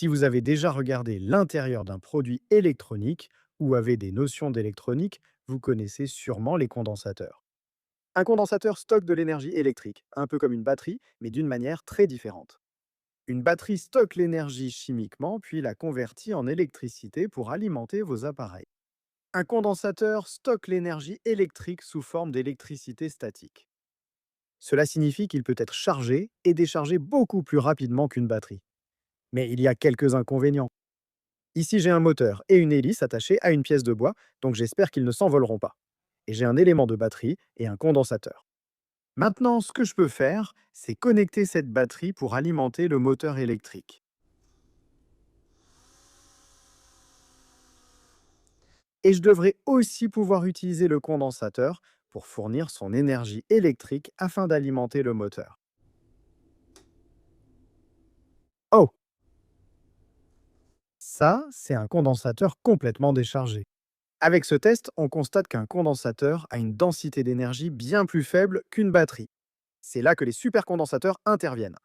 Si vous avez déjà regardé l'intérieur d'un produit électronique ou avez des notions d'électronique, vous connaissez sûrement les condensateurs. Un condensateur stocke de l'énergie électrique, un peu comme une batterie, mais d'une manière très différente. Une batterie stocke l'énergie chimiquement, puis la convertit en électricité pour alimenter vos appareils. Un condensateur stocke l'énergie électrique sous forme d'électricité statique. Cela signifie qu'il peut être chargé et déchargé beaucoup plus rapidement qu'une batterie. Mais il y a quelques inconvénients. Ici, j'ai un moteur et une hélice attachés à une pièce de bois, donc j'espère qu'ils ne s'envoleront pas. Et j'ai un élément de batterie et un condensateur. Maintenant, ce que je peux faire, c'est connecter cette batterie pour alimenter le moteur électrique. Et je devrais aussi pouvoir utiliser le condensateur pour fournir son énergie électrique afin d'alimenter le moteur. Oh, ça, c'est un condensateur complètement déchargé. Avec ce test, on constate qu'un condensateur a une densité d'énergie bien plus faible qu'une batterie. C'est là que les supercondensateurs interviennent.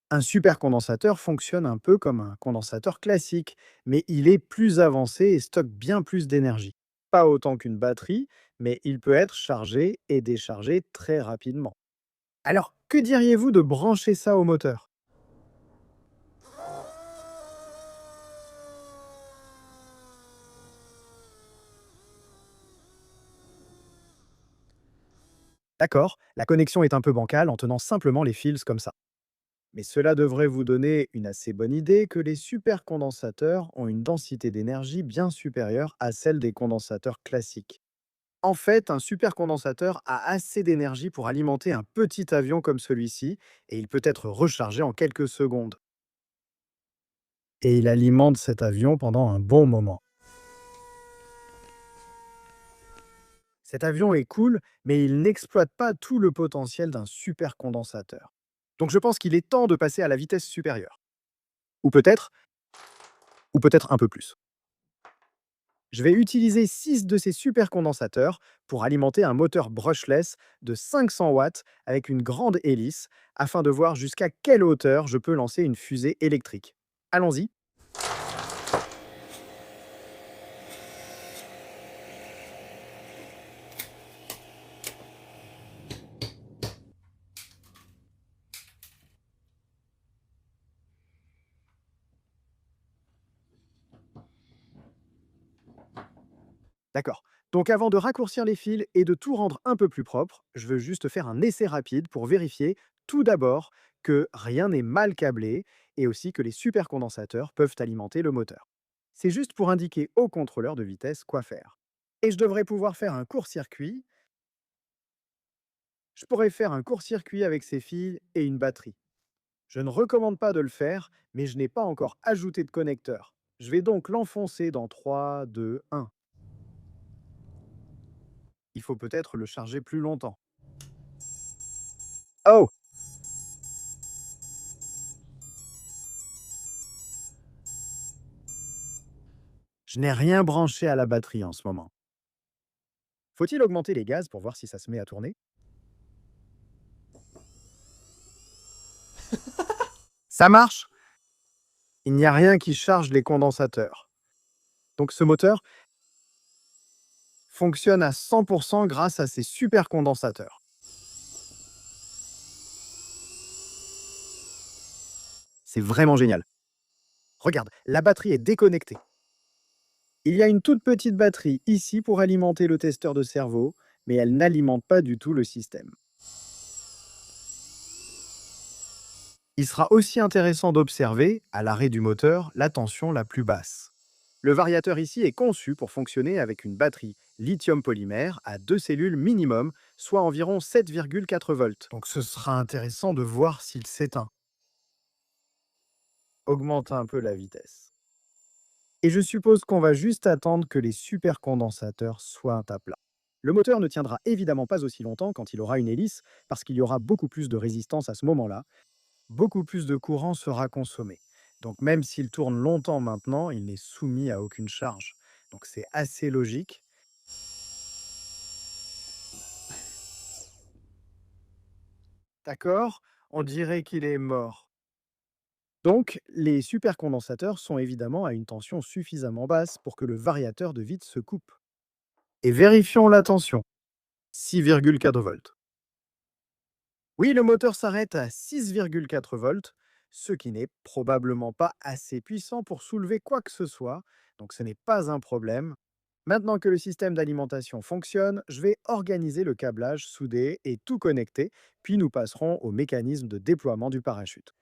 Un supercondensateur fonctionne un peu comme un condensateur classique, mais il est plus avancé et stocke bien plus d'énergie. Pas autant qu'une batterie, mais il peut être chargé et déchargé très rapidement. Alors, que diriez-vous de brancher ça au moteur? D'accord, la connexion est un peu bancale en tenant simplement les fils comme ça. Mais cela devrait vous donner une assez bonne idée que les supercondensateurs ont une densité d'énergie bien supérieure à celle des condensateurs classiques. En fait, un supercondensateur a assez d'énergie pour alimenter un petit avion comme celui-ci, et il peut être rechargé en quelques secondes. Et il alimente cet avion pendant un bon moment. Cet avion est cool, mais il n'exploite pas tout le potentiel d'un supercondensateur. Donc je pense qu'il est temps de passer à la vitesse supérieure. Ou peut-être, ou peut-être un peu plus. Je vais utiliser 6 de ces supercondensateurs pour alimenter un moteur brushless de 500 watts avec une grande hélice afin de voir jusqu'à quelle hauteur je peux lancer une fusée électrique. Allons-y. D'accord. Donc avant de raccourcir les fils et de tout rendre un peu plus propre, je veux juste faire un essai rapide pour vérifier tout d'abord que rien n'est mal câblé et aussi que les supercondensateurs peuvent alimenter le moteur. C'est juste pour indiquer au contrôleur de vitesse quoi faire. Et je devrais pouvoir faire un court-circuit. Je pourrais faire un court-circuit avec ces fils et une batterie. Je ne recommande pas de le faire, mais je n'ai pas encore ajouté de connecteur. Je vais donc l'enfoncer dans 3, 2, 1. Il faut peut-être le charger plus longtemps. Oh! Je n'ai rien branché à la batterie en ce moment. Faut-il augmenter les gaz pour voir si ça se met à tourner? Ça marche! Il n'y a rien qui charge les condensateurs. Donc ce moteur fonctionne à 100% grâce à ces supercondensateurs. C'est vraiment génial. Regarde, la batterie est déconnectée. Il y a une toute petite batterie ici pour alimenter le testeur de cerveau, mais elle n'alimente pas du tout le système. Il sera aussi intéressant d'observer, à l'arrêt du moteur, la tension la plus basse. Le variateur ici est conçu pour fonctionner avec une batterie lithium polymère à 2 cellules minimum, soit environ 7,4 volts. Donc ce sera intéressant de voir s'il s'éteint. Augmente un peu la vitesse. Et je suppose qu'on va juste attendre que les supercondensateurs soient à plat. Le moteur ne tiendra évidemment pas aussi longtemps quand il aura une hélice, parce qu'il y aura beaucoup plus de résistance à ce moment-là, beaucoup plus de courant sera consommé. Donc même s'il tourne longtemps maintenant, il n'est soumis à aucune charge. Donc c'est assez logique. D'accord? On dirait qu'il est mort. Donc, les supercondensateurs sont évidemment à une tension suffisamment basse pour que le variateur de vide se coupe. Et vérifions la tension, 6,4 volts. Oui, le moteur s'arrête à 6,4 volts, ce qui n'est probablement pas assez puissant pour soulever quoi que ce soit, donc ce n'est pas un problème. Maintenant que le système d'alimentation fonctionne, je vais organiser le câblage, souder et tout connecter, puis nous passerons au mécanisme de déploiement du parachute.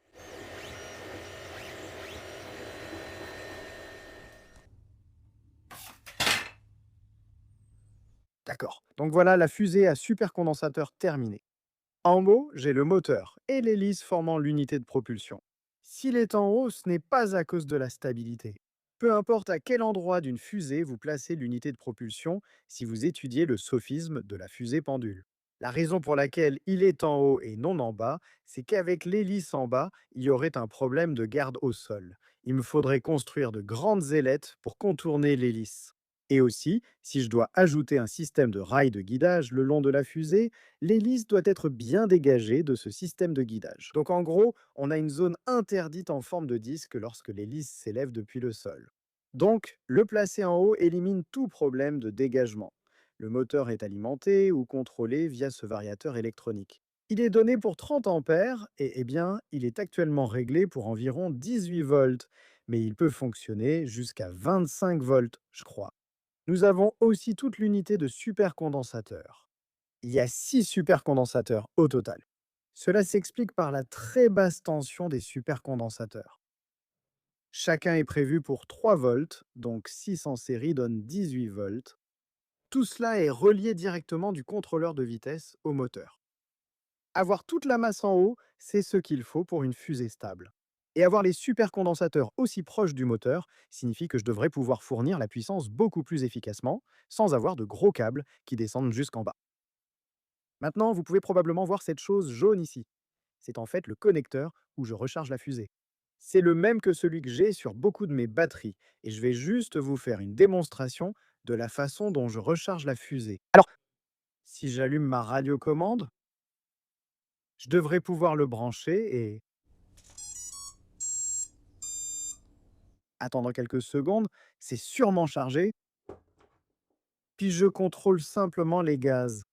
D'accord. Donc voilà la fusée à supercondensateur terminée. En haut, j'ai le moteur et l'hélice formant l'unité de propulsion. S'il est en haut, ce n'est pas à cause de la stabilité. Peu importe à quel endroit d'une fusée vous placez l'unité de propulsion si vous étudiez le sophisme de la fusée pendule. La raison pour laquelle il est en haut et non en bas, c'est qu'avec l'hélice en bas, il y aurait un problème de garde au sol. Il me faudrait construire de grandes ailettes pour contourner l'hélice. Et aussi, si je dois ajouter un système de rails de guidage le long de la fusée, l'hélice doit être bien dégagée de ce système de guidage. Donc en gros, on a une zone interdite en forme de disque lorsque l'hélice s'élève depuis le sol. Donc, le placer en haut élimine tout problème de dégagement. Le moteur est alimenté ou contrôlé via ce variateur électronique. Il est donné pour 30 ampères et bien, il est actuellement réglé pour environ 18 volts, mais il peut fonctionner jusqu'à 25 volts, je crois. Nous avons aussi toute l'unité de supercondensateur. Il y a 6 supercondensateurs au total. Cela s'explique par la très basse tension des supercondensateurs. Chacun est prévu pour 3 volts, donc 6 en série donne 18 volts. Tout cela est relié directement du contrôleur de vitesse au moteur. Avoir toute la masse en haut, c'est ce qu'il faut pour une fusée stable. Et avoir les supercondensateurs aussi proches du moteur signifie que je devrais pouvoir fournir la puissance beaucoup plus efficacement, sans avoir de gros câbles qui descendent jusqu'en bas. Maintenant, vous pouvez probablement voir cette chose jaune ici. C'est en fait le connecteur où je recharge la fusée. C'est le même que celui que j'ai sur beaucoup de mes batteries, et je vais juste vous faire une démonstration de la façon dont je recharge la fusée. Alors, si j'allume ma radiocommande, je devrais pouvoir le brancher et attendre quelques secondes, c'est sûrement chargé, puis je contrôle simplement les gaz.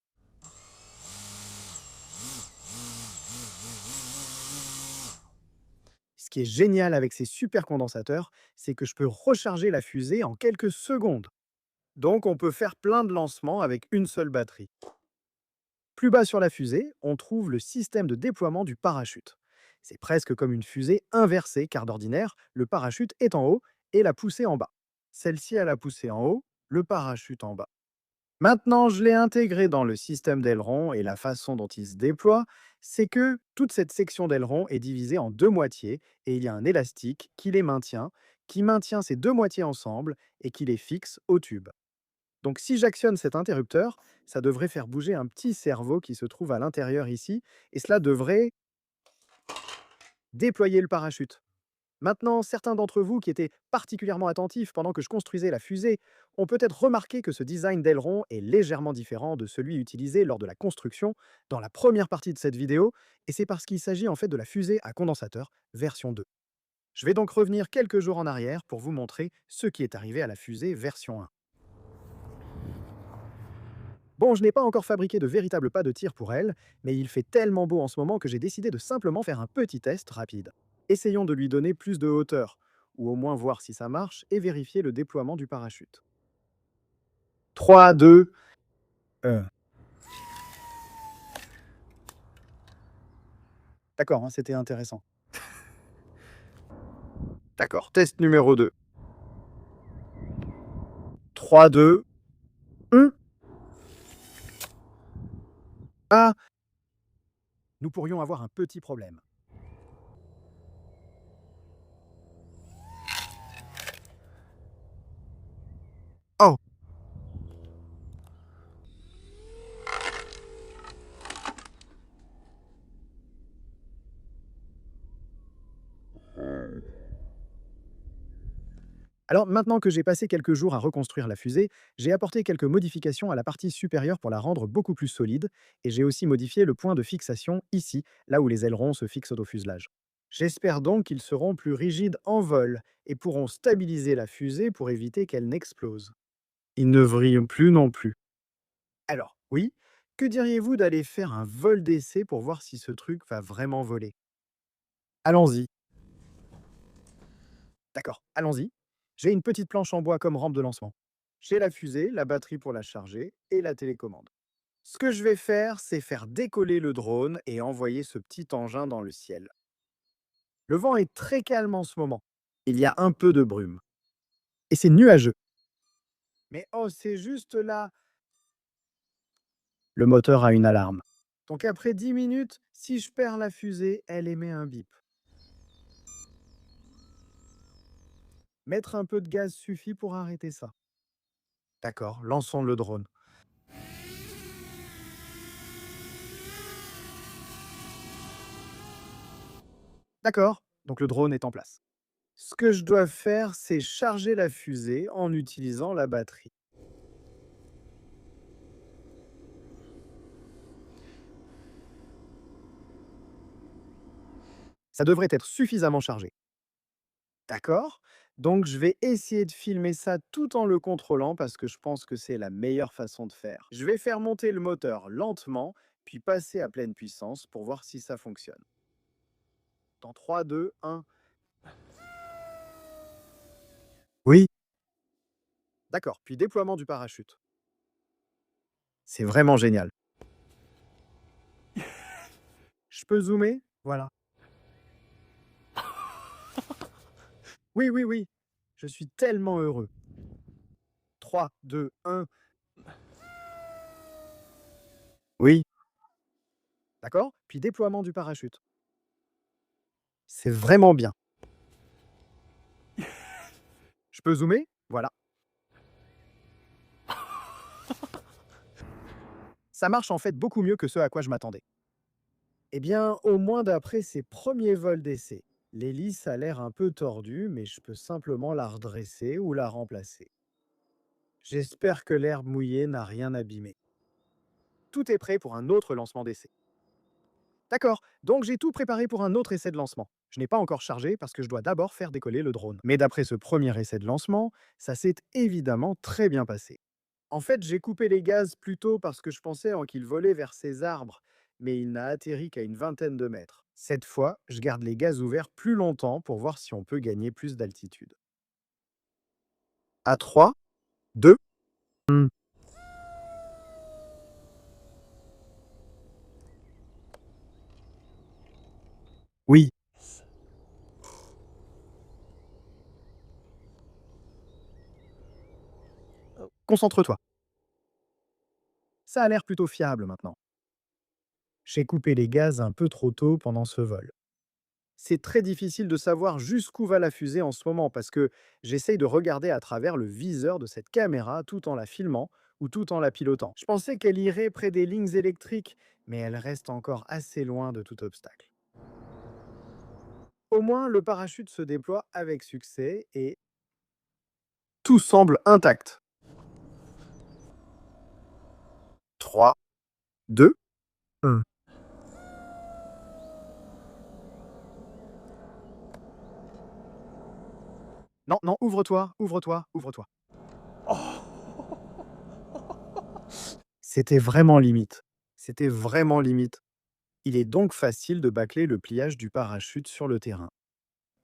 Ce qui est génial avec ces supercondensateurs, c'est que je peux recharger la fusée en quelques secondes. Donc on peut faire plein de lancements avec une seule batterie. Plus bas sur la fusée, on trouve le système de déploiement du parachute. C'est presque comme une fusée inversée car d'ordinaire, le parachute est en haut et la poussée en bas. Celle-ci a la poussée en haut, le parachute en bas. Maintenant, je l'ai intégré dans le système d'aileron et la façon dont il se déploie, c'est que toute cette section d'aileron est divisée en deux moitiés et il y a un élastique qui maintient ces deux moitiés ensemble et qui les fixe au tube. Donc si j'actionne cet interrupteur, ça devrait faire bouger un petit cerveau qui se trouve à l'intérieur ici, et cela devrait déployer le parachute. Maintenant, certains d'entre vous qui étaient particulièrement attentifs pendant que je construisais la fusée ont peut-être remarqué que ce design d'aileron est légèrement différent de celui utilisé lors de la construction dans la première partie de cette vidéo, et c'est parce qu'il s'agit en fait de la fusée à condensateur version 2. Je vais donc revenir quelques jours en arrière pour vous montrer ce qui est arrivé à la fusée version 1. Bon, je n'ai pas encore fabriqué de véritable pas de tir pour elle, mais il fait tellement beau en ce moment que j'ai décidé de simplement faire un petit test rapide. Essayons de lui donner plus de hauteur, ou au moins voir si ça marche, et vérifier le déploiement du parachute. 3, 2, 1. D'accord, hein, c'était intéressant. D'accord, test numéro 2. 3, 2, 1. Ah, nous pourrions avoir un petit problème. Oh, alors maintenant que j'ai passé quelques jours à reconstruire la fusée, j'ai apporté quelques modifications à la partie supérieure pour la rendre beaucoup plus solide, et j'ai aussi modifié le point de fixation ici, là où les ailerons se fixent au fuselage. J'espère donc qu'ils seront plus rigides en vol et pourront stabiliser la fusée pour éviter qu'elle n'explose. Ils ne vrillent plus non plus. Alors, oui, que diriez-vous d'aller faire un vol d'essai pour voir si ce truc va vraiment voler? Allons-y. D'accord, allons-y. J'ai une petite planche en bois comme rampe de lancement. J'ai la fusée, la batterie pour la charger et la télécommande. Ce que je vais faire, c'est faire décoller le drone et envoyer ce petit engin dans le ciel. Le vent est très calme en ce moment. Il y a un peu de brume. Et c'est nuageux. Mais oh, c'est juste là. Le moteur a une alarme. Donc après 10 minutes, si je perds la fusée, elle émet un bip. Mettre un peu de gaz suffit pour arrêter ça. D'accord, lançons le drone. D'accord, donc le drone est en place. Ce que je dois faire, c'est charger la fusée en utilisant la batterie. Ça devrait être suffisamment chargé. D'accord? Donc je vais essayer de filmer ça tout en le contrôlant parce que je pense que c'est la meilleure façon de faire. Je vais faire monter le moteur lentement, puis passer à pleine puissance pour voir si ça fonctionne. Dans 3, 2, 1. Oui. D'accord, puis déploiement du parachute. C'est vraiment génial. Je peux zoomer? Voilà. Oui, oui, oui. Je suis tellement heureux. 3, 2, 1. Oui. D'accord? Puis déploiement du parachute. C'est vraiment bien. Je peux zoomer? Voilà. Ça marche en fait beaucoup mieux que ce à quoi je m'attendais. Eh bien, au moins d'après ces premiers vols d'essai, l'hélice a l'air un peu tordue, mais je peux simplement la redresser ou la remplacer. J'espère que l'herbe mouillée n'a rien abîmé. Tout est prêt pour un autre lancement d'essai. D'accord, donc j'ai tout préparé pour un autre essai de lancement. Je n'ai pas encore chargé parce que je dois d'abord faire décoller le drone. Mais d'après ce premier essai de lancement, ça s'est évidemment très bien passé. En fait, j'ai coupé les gaz plus tôt parce que je pensais en qu'il volait vers ces arbres, mais il n'a atterri qu'à une vingtaine de mètres. Cette fois, je garde les gaz ouverts plus longtemps pour voir si on peut gagner plus d'altitude. À 3, 2. Oui, concentre-toi. Ça a l'air plutôt fiable maintenant. J'ai coupé les gaz un peu trop tôt pendant ce vol. C'est très difficile de savoir jusqu'où va la fusée en ce moment parce que j'essaye de regarder à travers le viseur de cette caméra tout en la filmant ou tout en la pilotant. Je pensais qu'elle irait près des lignes électriques, mais elle reste encore assez loin de tout obstacle. Au moins, le parachute se déploie avec succès et tout semble intact. 3, 2, 1. Non, non, ouvre-toi, ouvre-toi, ouvre-toi. C'était vraiment limite. C'était vraiment limite. Il est donc facile de bâcler le pliage du parachute sur le terrain.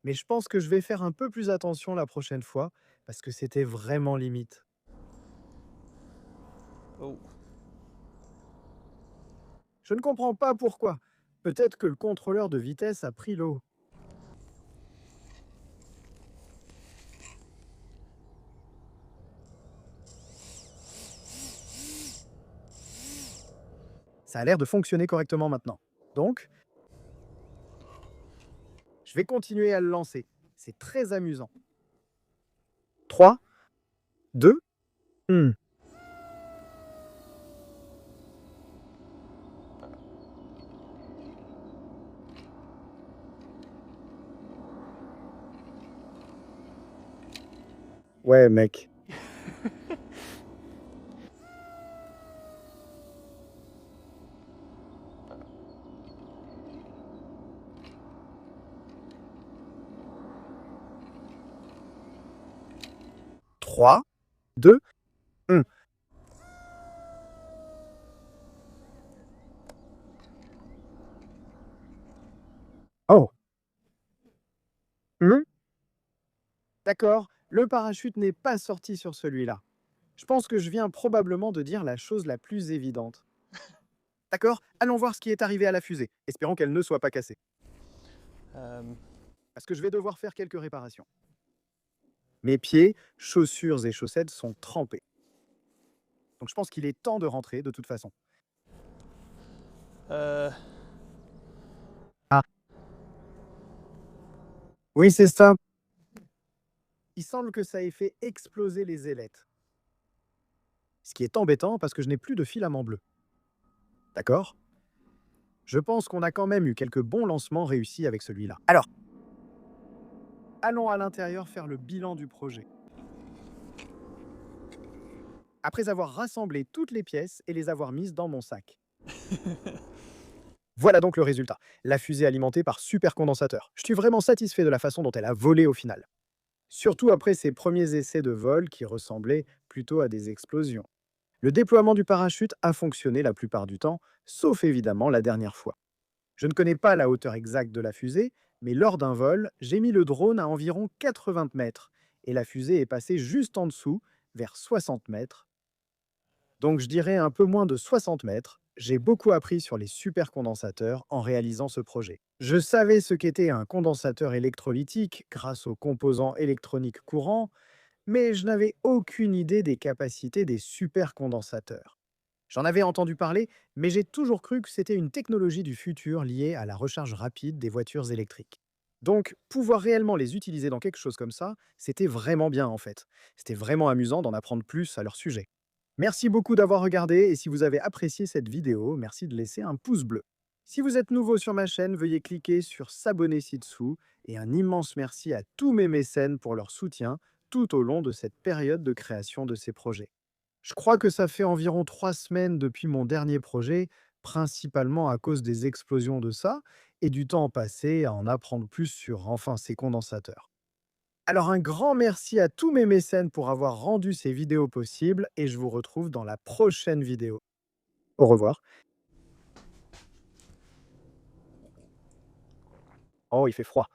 Mais je pense que je vais faire un peu plus attention la prochaine fois parce que c'était vraiment limite. Oh. Je ne comprends pas pourquoi. Peut-être que le contrôleur de vitesse a pris l'eau. Ça a l'air de fonctionner correctement maintenant. Donc, je vais continuer à le lancer. C'est très amusant. 3, 2, 1. Ouais, mec. 3, 2, 1. Oh! Mmh. D'accord, le parachute n'est pas sorti sur celui-là. Je pense que je viens probablement de dire la chose la plus évidente. D'accord, allons voir ce qui est arrivé à la fusée. Espérons qu'elle ne soit pas cassée. Euh, Parce que je vais devoir faire quelques réparations. Mes pieds, chaussures et chaussettes sont trempés. Donc je pense qu'il est temps de rentrer de toute façon. euh, Ah, oui, c'est ça. Il semble que ça ait fait exploser les ailettes. Ce qui est embêtant parce que je n'ai plus de filament bleu. D'accord? Je pense qu'on a quand même eu quelques bons lancements réussis avec celui-là. Alors, allons à l'intérieur faire le bilan du projet. Après avoir rassemblé toutes les pièces et les avoir mises dans mon sac. Voilà donc le résultat. La fusée alimentée par supercondensateur. Je suis vraiment satisfait de la façon dont elle a volé au final. Surtout après ses premiers essais de vol qui ressemblaient plutôt à des explosions. Le déploiement du parachute a fonctionné la plupart du temps, sauf évidemment la dernière fois. Je ne connais pas la hauteur exacte de la fusée, mais lors d'un vol, j'ai mis le drone à environ 80 mètres et la fusée est passée juste en dessous, vers 60 mètres. Donc je dirais un peu moins de 60 mètres. J'ai beaucoup appris sur les supercondensateurs en réalisant ce projet. Je savais ce qu'était un condensateur électrolytique grâce aux composants électroniques courants, mais je n'avais aucune idée des capacités des supercondensateurs. J'en avais entendu parler, mais j'ai toujours cru que c'était une technologie du futur liée à la recharge rapide des voitures électriques. Donc, pouvoir réellement les utiliser dans quelque chose comme ça, c'était vraiment bien en fait. C'était vraiment amusant d'en apprendre plus à leur sujet. Merci beaucoup d'avoir regardé et si vous avez apprécié cette vidéo, merci de laisser un pouce bleu. Si vous êtes nouveau sur ma chaîne, veuillez cliquer sur s'abonner ci-dessous et un immense merci à tous mes mécènes pour leur soutien tout au long de cette période de création de ces projets. Je crois que ça fait environ 3 semaines depuis mon dernier projet, principalement à cause des explosions de ça et du temps passé à en apprendre plus sur, enfin, ces condensateurs. Alors un grand merci à tous mes mécènes pour avoir rendu ces vidéos possibles et je vous retrouve dans la prochaine vidéo. Au revoir. Oh, il fait froid.